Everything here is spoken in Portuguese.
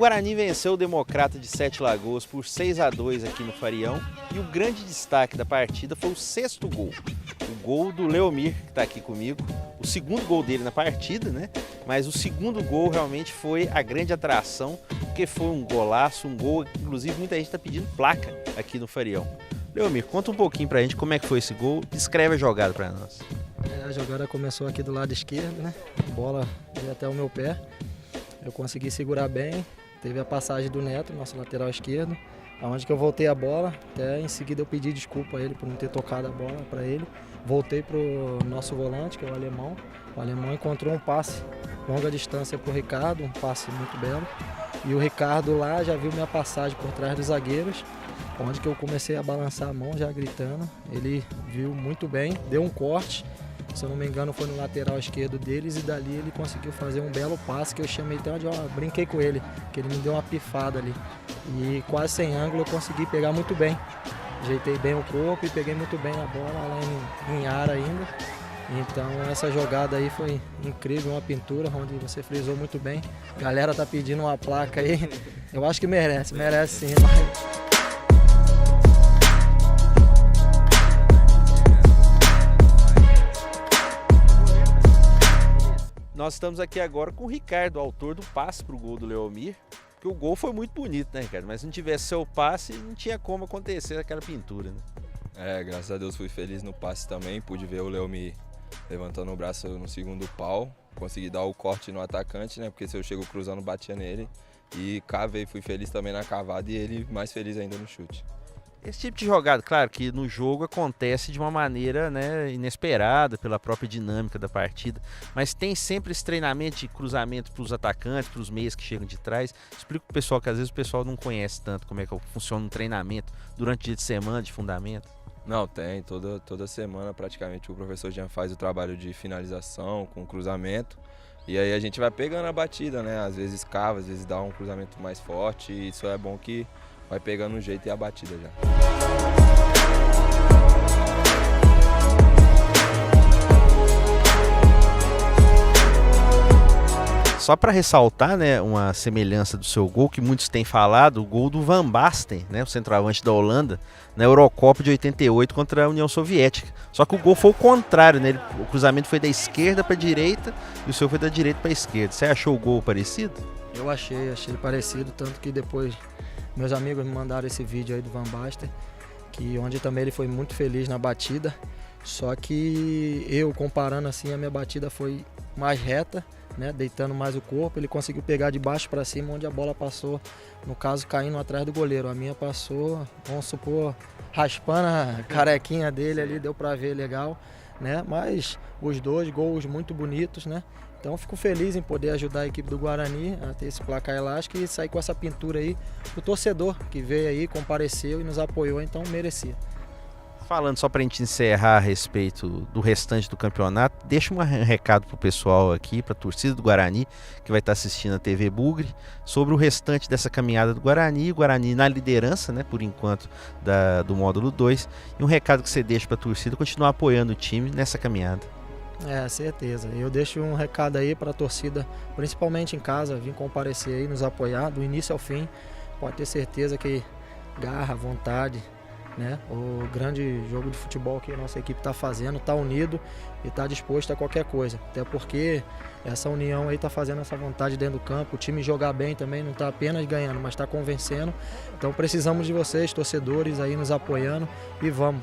Guarani venceu o Democrata de Sete Lagoas por 6-2 aqui no Farião e o grande destaque da partida foi o sexto gol. O gol do Leomir, que está aqui comigo, o segundo gol dele na partida, né? Mas o segundo gol realmente foi a grande atração, porque foi um golaço, um gol, inclusive muita gente está pedindo placa aqui no Farião. Leomir, conta um pouquinho pra gente como é que foi esse gol, descreve a jogada para nós. A jogada começou aqui do lado esquerdo, né? A bola veio até o meu pé, eu consegui segurar bem, teve a passagem do Neto, nosso lateral esquerdo, aonde que eu voltei a bola, até em seguida eu pedi desculpa a ele por não ter tocado a bola para ele. Voltei para o nosso volante, que é o Alemão. O Alemão encontrou um passe longa distância para o Ricardo, um passe muito belo. E o Ricardo lá já viu minha passagem por trás dos zagueiros, onde que eu comecei a balançar a mão já gritando. Ele viu muito bem, deu um corte, se eu não me engano foi no lateral esquerdo deles, e dali ele conseguiu fazer um belo passe que eu chamei até onde eu brinquei com ele, que ele me deu uma pifada ali. E quase sem ângulo eu consegui pegar muito bem. Ajeitei bem o corpo e peguei muito bem a bola lá em ar ainda. Então essa jogada aí foi incrível, uma pintura onde você frisou muito bem. A galera tá pedindo uma placa aí, eu acho que merece sim. Nós estamos aqui agora com o Ricardo, autor do passe para o gol do Leomir. Porque o gol foi muito bonito, né, Ricardo? Mas se não tivesse seu passe, não tinha como acontecer aquela pintura, né? Graças a Deus fui feliz no passe também. Pude ver o Leomir levantando o braço no segundo pau. Consegui dar o corte no atacante, né? Porque se eu chego cruzando, batia nele. E cavei, fui feliz também na cavada e ele mais feliz ainda no chute. Esse tipo de jogada, claro que no jogo acontece de uma maneira, né, inesperada pela própria dinâmica da partida, mas tem sempre esse treinamento de cruzamento para os atacantes, para os meias que chegam de trás. Explica para o pessoal que às vezes o pessoal não conhece tanto como é que funciona um treinamento durante o dia de semana, de fundamento. Não, tem. Toda semana praticamente o professor Jean faz o trabalho de finalização com cruzamento. E aí a gente vai pegando a batida, né? Às vezes cava, às vezes dá um cruzamento mais forte e isso é bom que vai pegando o jeito e a batida já. Só para ressaltar, né, uma semelhança do seu gol, que muitos têm falado, o gol do Van Basten, né, o centroavante da Holanda, na Eurocopa de 88 contra a União Soviética. Só que o gol foi o contrário, né? O cruzamento foi da esquerda para a direita e o seu foi da direita para a esquerda. Você achou o gol parecido? Eu achei parecido, tanto que depois meus amigos me mandaram esse vídeo aí do Van Basten, que onde também ele foi muito feliz na batida, só que eu comparando assim, a minha batida foi mais reta, né, deitando mais o corpo, ele conseguiu pegar de baixo para cima onde a bola passou, no caso caindo atrás do goleiro. A minha passou, vamos supor, raspando a carequinha dele ali, deu para ver legal, né? Mas os dois gols muito bonitos, né? Então fico feliz em poder ajudar a equipe do Guarani a ter esse placar elástico e sair com essa pintura aí. O torcedor que veio aí, compareceu e nos apoiou, então merecia. Falando só para a gente encerrar a respeito do restante do campeonato, deixa um recado para o pessoal aqui, para a torcida do Guarani, que vai estar assistindo a TV Bugre, sobre o restante dessa caminhada do Guarani, o Guarani na liderança, né, por enquanto, do módulo 2, e um recado que você deixa para a torcida continuar apoiando o time nessa caminhada. Certeza. Eu deixo um recado aí para a torcida, principalmente em casa, vir comparecer aí, nos apoiar do início ao fim. Pode ter certeza que garra, vontade, né? O grande jogo de futebol que a nossa equipe está fazendo, está unido e está disposto a qualquer coisa. Até porque essa união aí está fazendo essa vontade dentro do campo. O time jogar bem também, não está apenas ganhando, mas está convencendo. Então precisamos de vocês, torcedores, aí nos apoiando e vamos.